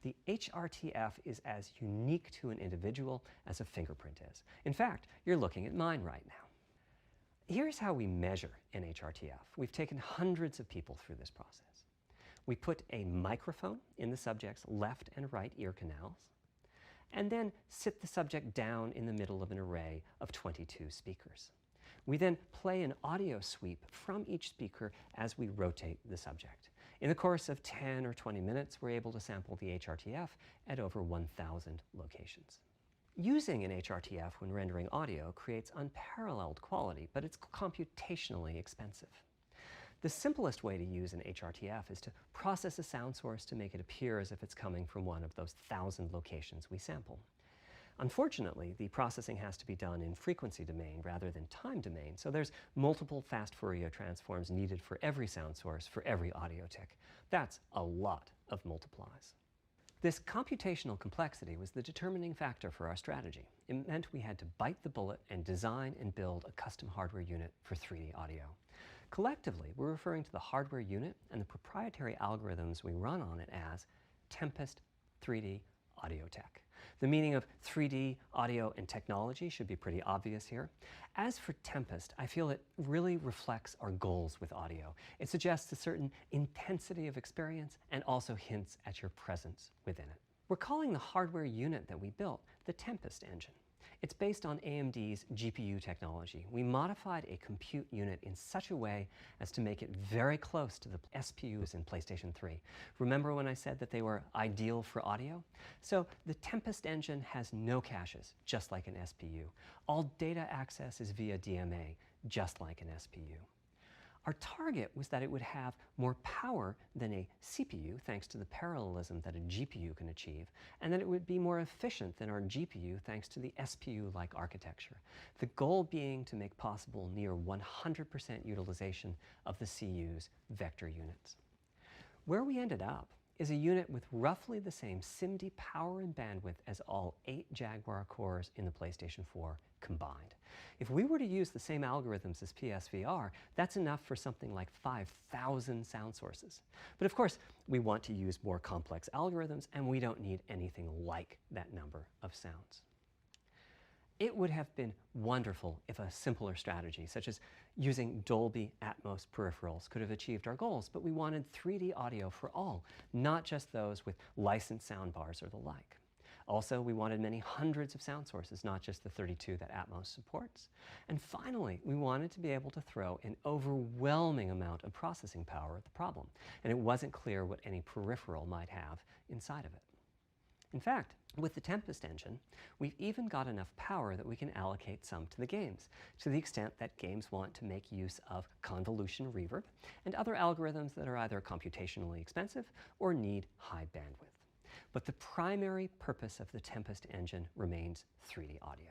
The HRTF is as unique to an individual as a fingerprint is. In fact, you're looking at mine right now. Here's how we measure an HRTF. We've taken hundreds of people through this process. We put a microphone in the subject's left and right ear canals, and then sit the subject down in the middle of an array of 22 speakers. We then play an audio sweep from each speaker as we rotate the subject. In the course of 10 or 20 minutes, we're able to sample the HRTF at over 1,000 locations. Using an HRTF when rendering audio creates unparalleled quality, but it's computationally expensive. The simplest way to use an HRTF is to process a sound source to make it appear as if it's coming from one of those 1,000 locations we sample. Unfortunately, the processing has to be done in frequency domain rather than time domain, so there's multiple fast Fourier transforms needed for every sound source for every audio tick. That's a lot of multiplies. This computational complexity was the determining factor for our strategy. It meant we had to bite the bullet and design and build a custom hardware unit for 3D audio. Collectively, we're referring to the hardware unit and the proprietary algorithms we run on it as Tempest 3D Audio Tech. The meaning of 3D audio and technology should be pretty obvious here. As for Tempest, I feel it really reflects our goals with audio. It suggests a certain intensity of experience and also hints at your presence within it. We're calling the hardware unit that we built the Tempest engine. It's based on AMD's GPU technology. We modified a compute unit in such a way as to make it very close to the SPUs in PlayStation 3. Remember when I said that they were ideal for audio? So the Tempest engine has no caches, just like an SPU. All data access is via DMA, just like an SPU. Our target was that it would have more power than a CPU, thanks to the parallelism that a GPU can achieve, and that it would be more efficient than our GPU, thanks to the SPU-like architecture. The goal being to make possible near 100% utilization of the CU's vector units. Where we ended up is a unit with roughly the same SIMD power and bandwidth as all 8 Jaguar cores in the PlayStation 4 combined. If we were to use the same algorithms as PSVR, that's enough for something like 5,000 sound sources. But of course, we want to use more complex algorithms, and we don't need anything like that number of sounds. It would have been wonderful if a simpler strategy, such as using Dolby Atmos peripherals, could have achieved our goals, but we wanted 3D audio for all, not just those with licensed soundbars or the like. Also, we wanted many hundreds of sound sources, not just the 32 that Atmos supports. And finally, we wanted to be able to throw an overwhelming amount of processing power at the problem, and it wasn't clear what any peripheral might have inside of it. In fact, with the Tempest engine, we've even got enough power that we can allocate some to the games, to the extent that games want to make use of convolution reverb and other algorithms that are either computationally expensive or need high bandwidth. But the primary purpose of the Tempest engine remains 3D audio.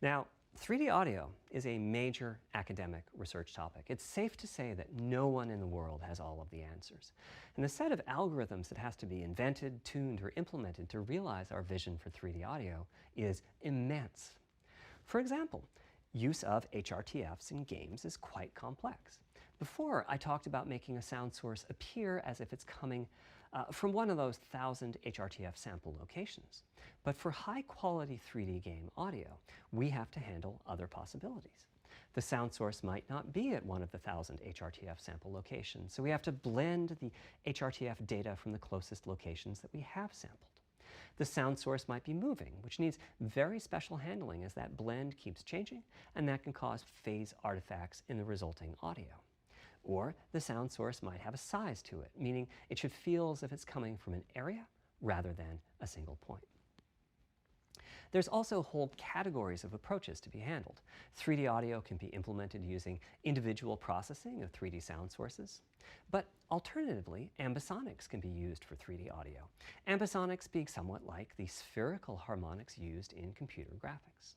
Now, 3D audio is a major academic research topic. It's safe to say that no one in the world has all of the answers. And the set of algorithms that has to be invented, tuned, or implemented to realize our vision for 3D audio is immense. For example, use of HRTFs in games is quite complex. Before, I talked about making a sound source appear as if it's coming from one of those 1,000 HRTF sample locations. But for high-quality 3D game audio, we have to handle other possibilities. The sound source might not be at one of the 1,000 HRTF sample locations, so we have to blend the HRTF data from the closest locations that we have sampled. The sound source might be moving, which needs very special handling as that blend keeps changing, and that can cause phase artifacts in the resulting audio. Or the sound source might have a size to it, meaning it should feel as if it's coming from an area rather than a single point. There's also whole categories of approaches to be handled. 3D audio can be implemented using individual processing of 3D sound sources. But alternatively, ambisonics can be used for 3D audio. Ambisonics being somewhat like the spherical harmonics used in computer graphics.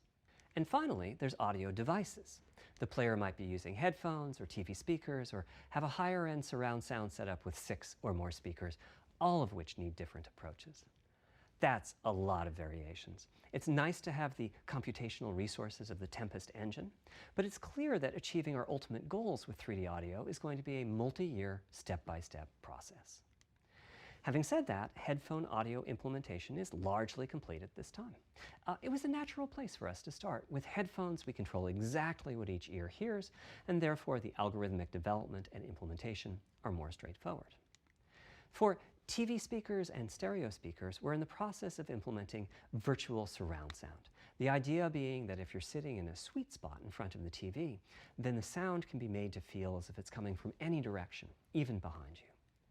And finally, there's audio devices. The player might be using headphones or TV speakers or have a higher-end surround sound setup with 6 or more speakers, all of which need different approaches. That's a lot of variations. It's nice to have the computational resources of the Tempest engine, but it's clear that achieving our ultimate goals with 3D audio is going to be a multi-year, step-by-step process. Having said that, headphone audio implementation is largely complete at this time. It was a natural place for us to start. With headphones, we control exactly what each ear hears, and therefore the algorithmic development and implementation are more straightforward. For TV speakers and stereo speakers, we're in the process of implementing virtual surround sound. The idea being that if you're sitting in a sweet spot in front of the TV, then the sound can be made to feel as if it's coming from any direction, even behind you.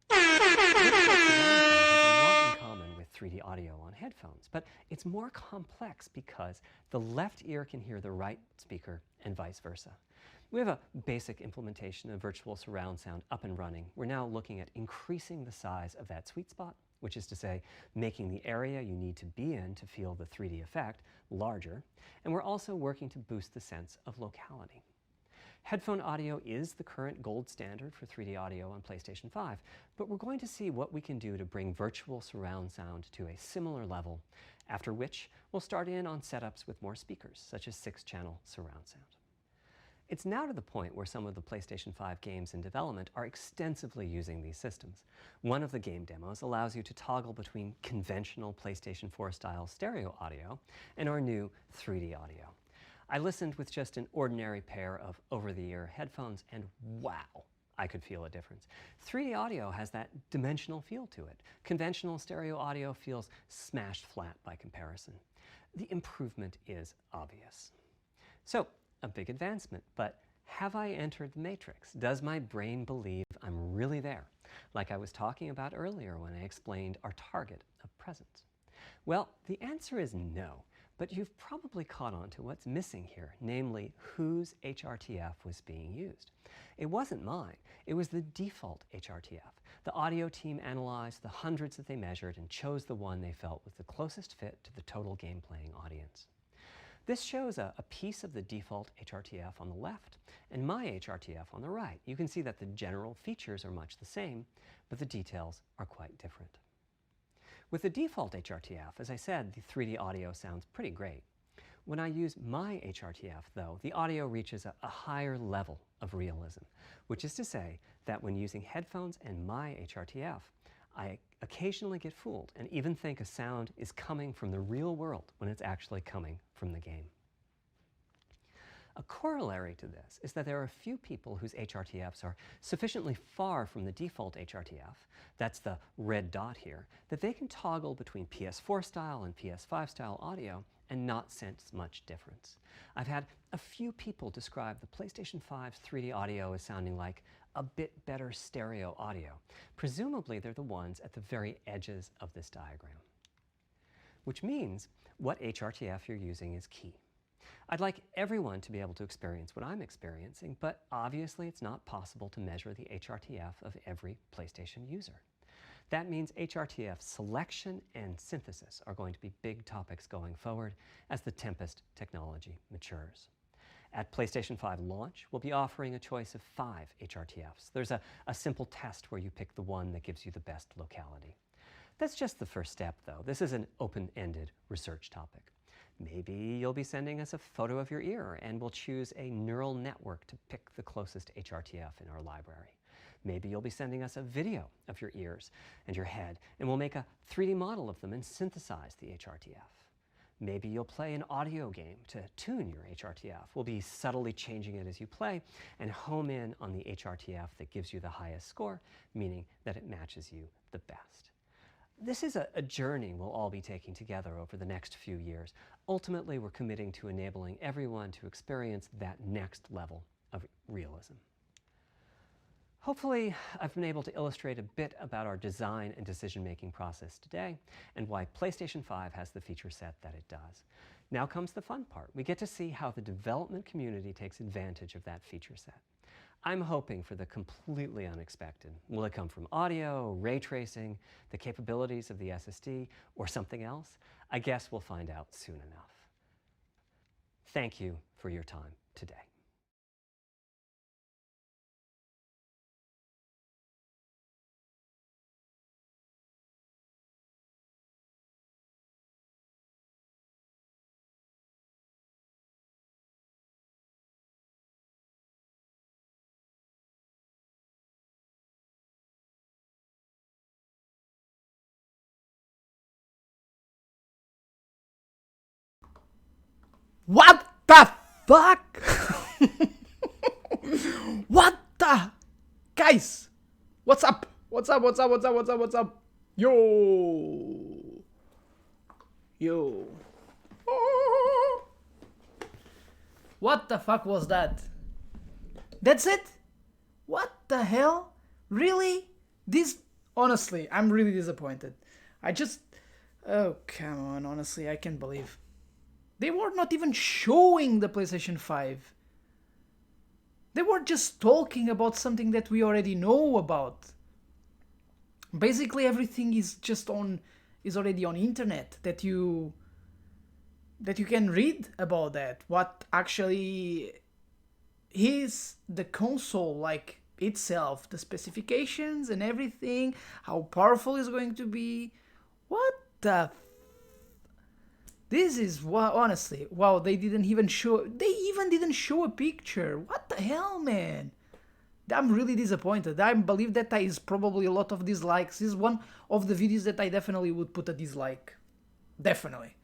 Virtual surround sound has a lot in common with 3D audio on headphones, but it's more complex because the left ear can hear the right speaker and vice versa. We have a basic implementation of virtual surround sound up and running. We're now looking at increasing the size of that sweet spot, which is to say, making the area you need to be in to feel the 3D effect larger, and we're also working to boost the sense of locality. Headphone audio is the current gold standard for 3D audio on PlayStation 5, but we're going to see what we can do to bring virtual surround sound to a similar level, after which we'll start in on setups with more speakers, such as 6-channel surround sound. It's now to the point where some of the PlayStation 5 games in development are extensively using these systems. One of the game demos allows you to toggle between conventional PlayStation 4 style stereo audio and our new 3D audio. I listened with just an ordinary pair of over-the-ear headphones, and wow, I could feel a difference. 3D audio has that dimensional feel to it. Conventional stereo audio feels smashed flat by comparison. the improvement is obvious. So, a big advancement, but have I entered the matrix? Does my brain believe I'm really there, like I was talking about earlier when I explained our target of presence? Well, the answer is no, but you've probably caught on to what's missing here, namely whose HRTF was being used. It wasn't mine, it was the default HRTF. The audio team analyzed the hundreds that they measured and chose the one they felt was the closest fit to the total game playing audience. This shows a piece of the default HRTF on the left and my HRTF on the right. You can see that the general features are much the same, but the details are quite different. With the default HRTF, as I said, the 3D audio sounds pretty great. When I use my HRTF, though, the audio reaches a higher level of realism, which is to say that when using headphones and my HRTF, I occasionally get fooled and even think a sound is coming from the real world when it's actually coming from the game. A corollary to this is that there are a few people whose HRTFs are sufficiently far from the default HRTF, that's the red dot here, that they can toggle between PS4 style and PS5 style audio and not sense much difference. I've had a few people describe the PlayStation 5's 3D audio as sounding like a bit better stereo audio. Presumably they're the ones at the very edges of this diagram. Which means what HRTF you're using is key. I'd like everyone to be able to experience what I'm experiencing, but obviously it's not possible to measure the HRTF of every PlayStation user. That means HRTF selection and synthesis are going to be big topics going forward as the Tempest technology matures. At PlayStation 5 launch, we'll be offering a choice of 5 HRTFs. There's a simple test where you pick the one that gives you the best locality. That's just the first step, though. This is an open-ended research topic. Maybe you'll be sending us a photo of your ear and we'll choose a neural network to pick the closest HRTF in our library. Maybe you'll be sending us a video of your ears and your head and we'll make a 3D model of them and synthesize the HRTF. Maybe you'll play an audio game to tune your HRTF. We'll be subtly changing it as you play and home in on the HRTF that gives you the highest score, meaning that it matches you the best. This is a journey we'll all be taking together over the next few years. Ultimately, we're committing to enabling everyone to experience that next level of realism. Hopefully, I've been able to illustrate a bit about our design and decision-making process today and why PlayStation 5 has the feature set that it does. Now comes the fun part. We get to see how the development community takes advantage of that feature set. I'm hoping for the completely unexpected. Will it come from audio, ray tracing, the capabilities of the SSD, or something else? I guess we'll find out soon enough. Thank you for your time today. What the fuck? What the? Guys, what's up? What's up? What's up? What's up? What's up? What's up? Yo. Yo. What the fuck was that? That's it? What the hell? Really? This, honestly, I'm really disappointed. Oh, come on, honestly, I can't believe. They were not even showing the PlayStation 5. They were just talking about something that we already know about. Basically everything is already on internet that you can read about that. What actually is the console like itself, the specifications and everything, how powerful it's going to be. What the This is, honestly, wow, they even didn't show a picture. What the hell, man? I'm really disappointed. I believe that is probably a lot of dislikes. This is one of the videos that I definitely would put a dislike. Definitely.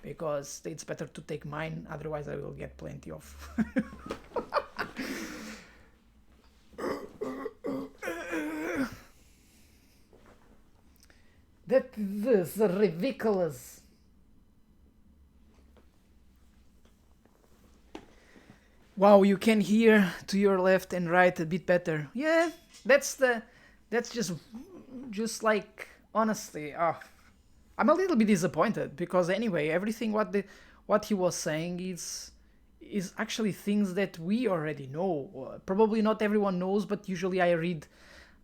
Because it's better to take mine, otherwise I will get plenty of. That is ridiculous. Wow, you can hear to your left and right a bit better. Yeah, that's just like, honestly, I'm a little bit disappointed because anyway, everything what he was saying is actually things that we already know. Probably not everyone knows, but usually I read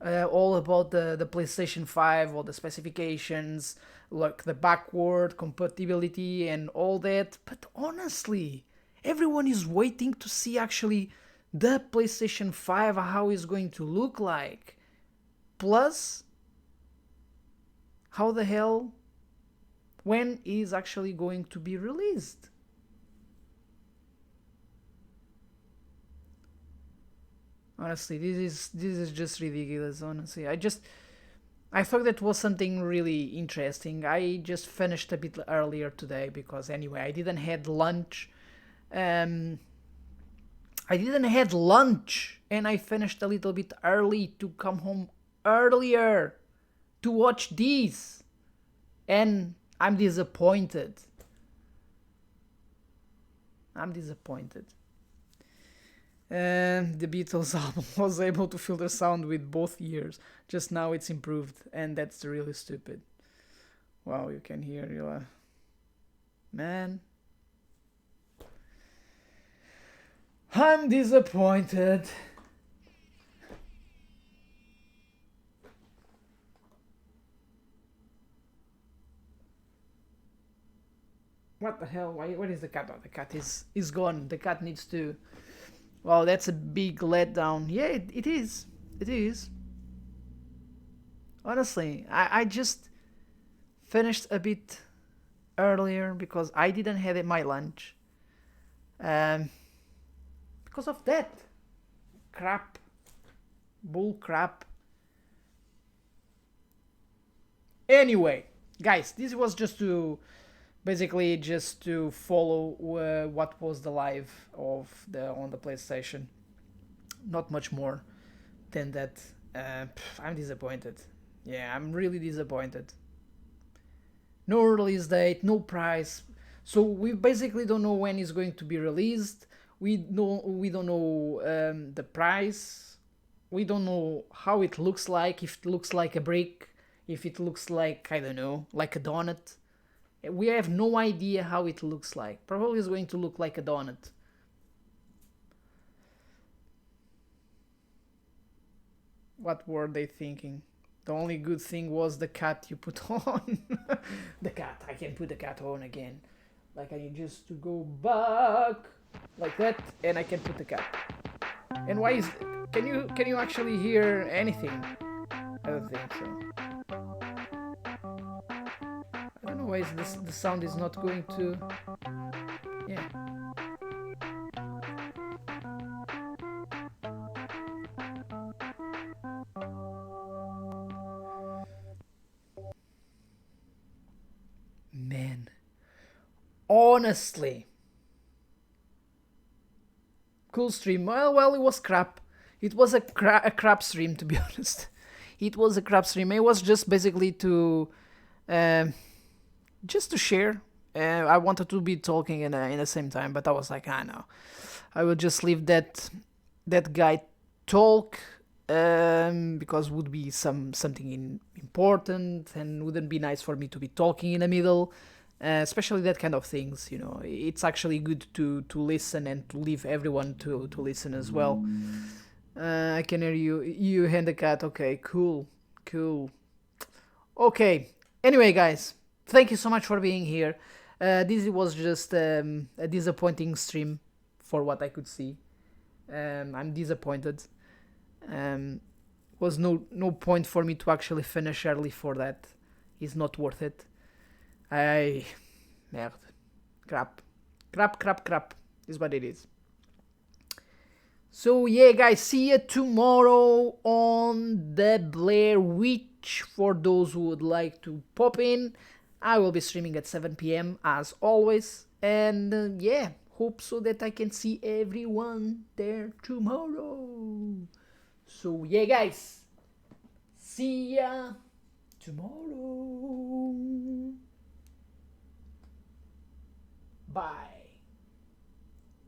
all about the PlayStation 5, all the specifications, like the backward compatibility and all that. But honestly, everyone is waiting to see actually the PlayStation 5, how it's going to look like. Plus, how the hell, when is actually going to be released? Honestly, this is just ridiculous. Honestly, I thought that was something really interesting. I just finished a bit earlier today because anyway I didn't had lunch. Um, I didn't had lunch and I finished a little bit early to come home earlier to watch these, and I'm disappointed. I'm disappointed. The Beatles album was able to filter sound with both ears. Just now it's improved, and that's really stupid. Wow, you can hear you. Man. I'm disappointed. What the hell? Where is the cat? Oh, the cat is gone. The cat needs to... Well, that's a big letdown. Yeah, it is. It is. Honestly, I just finished a bit earlier because I didn't have my lunch. Because of that. Crap. Bull crap. Anyway, guys, this was just to... Basically, just to follow what was the live of on the PlayStation. Not much more than that. I'm disappointed. Yeah, I'm really disappointed. No release date, no price. So we basically don't know when it's going to be released. We don't know the price. We don't know how it looks like. If it looks like a brick, if it looks like, I don't know, like a donut. We have no idea how it looks like. Probably it's going to look like a donut. What were they thinking? The only good thing was the cat you put on. The cat. I can put the cat on again. Like I need just to go back like that, and I can put the cat. And why is? Can you actually hear anything? I don't think so. I don't know why the sound is not going to... Yeah. Man. Honestly. Cool stream. Well, it was crap. It was a crap stream, to be honest. It was a crap stream. It was just basically to... just to share. I wanted to be talking in the same time, but I was like, no, I will just leave that guy talk because would be something important and wouldn't be nice for me to be talking in the middle, especially that kind of things. You know, it's actually good to listen and to leave everyone to listen as well. I can hear you. You and the cat. Okay, cool. Okay. Anyway, guys. Thank you so much for being here. This was just a disappointing stream for what I could see. I'm disappointed. Was no point for me to actually finish early for that. It's not worth it. Merde. Crap is what it is. So yeah, guys, see you tomorrow on the Blair Witch. For those who would like to pop in, I will be streaming at 7 p.m. as always. And yeah, hope so that I can see everyone there tomorrow. So yeah, guys, see ya tomorrow. Bye.